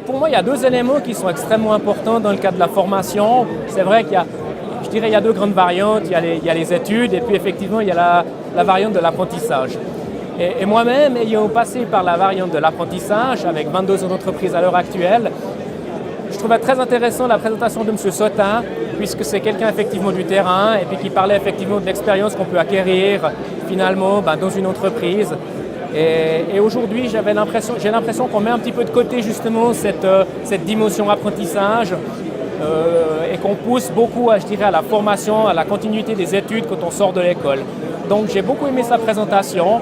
pour moi, il y a deux éléments qui sont extrêmement importants dans le cadre de la formation. C'est vrai qu'il y a, je dirais, il y a deux grandes variantes. Il y a les études et puis effectivement, il y a la variante de l'apprentissage. Et moi-même, ayant passé par la variante de l'apprentissage avec 22 entreprises à l'heure actuelle, je trouvais très intéressant la présentation de M. Sautin, puisque c'est quelqu'un effectivement du terrain et puis qui parlait effectivement de l'expérience qu'on peut acquérir finalement dans une entreprise. Et aujourd'hui, j'ai l'impression qu'on met un petit peu de côté justement cette dimension apprentissage et qu'on pousse beaucoup, je dirais, à la formation, à la continuité des études quand on sort de l'école. Donc j'ai beaucoup aimé sa présentation.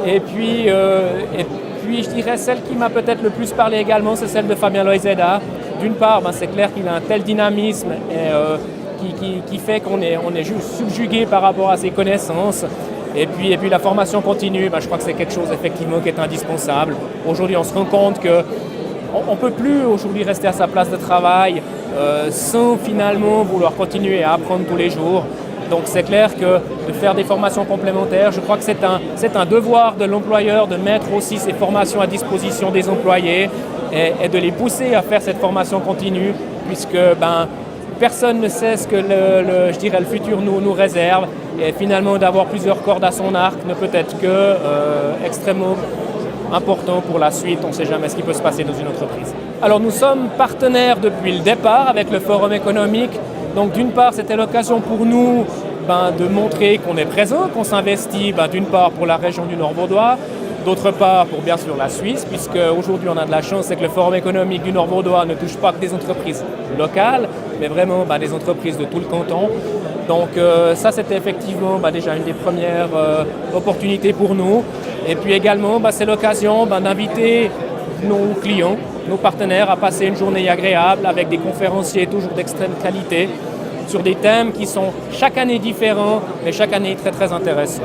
Et puis je dirais celle qui m'a peut-être le plus parlé également, c'est celle de Fabien Loizeda. D'une part, c'est clair qu'il a un tel dynamisme qui fait qu'on est juste subjugué par rapport à ses connaissances. Et puis la formation continue, je crois que c'est quelque chose effectivement qui est indispensable. Aujourd'hui, on se rend compte qu'on ne peut plus aujourd'hui rester à sa place de travail sans finalement vouloir continuer à apprendre tous les jours. Donc c'est clair que de faire des formations complémentaires, je crois que c'est un devoir de l'employeur de mettre aussi ces formations à disposition des employés et de les pousser à faire cette formation continue, puisque personne ne sait ce que le futur nous réserve. Et finalement, d'avoir plusieurs cordes à son arc ne peut être que extrêmement important pour la suite. On ne sait jamais ce qui peut se passer dans une entreprise. Alors nous sommes partenaires depuis le départ avec le Forum économique. Donc d'une part, c'était l'occasion pour nous de montrer qu'on est présent, qu'on s'investit d'une part pour la région du Nord Vaudois, d'autre part pour bien sûr la Suisse, puisque aujourd'hui on a de la chance, c'est que le Forum économique du Nord Vaudois ne touche pas que des entreprises locales, mais vraiment des entreprises de tout le canton. Donc ça c'était effectivement déjà une des premières opportunités pour nous. Et puis également c'est l'occasion d'inviter nos clients, nos partenaires à passer une journée agréable avec des conférenciers toujours d'extrême qualité sur des thèmes qui sont chaque année différents, mais chaque année très très intéressants.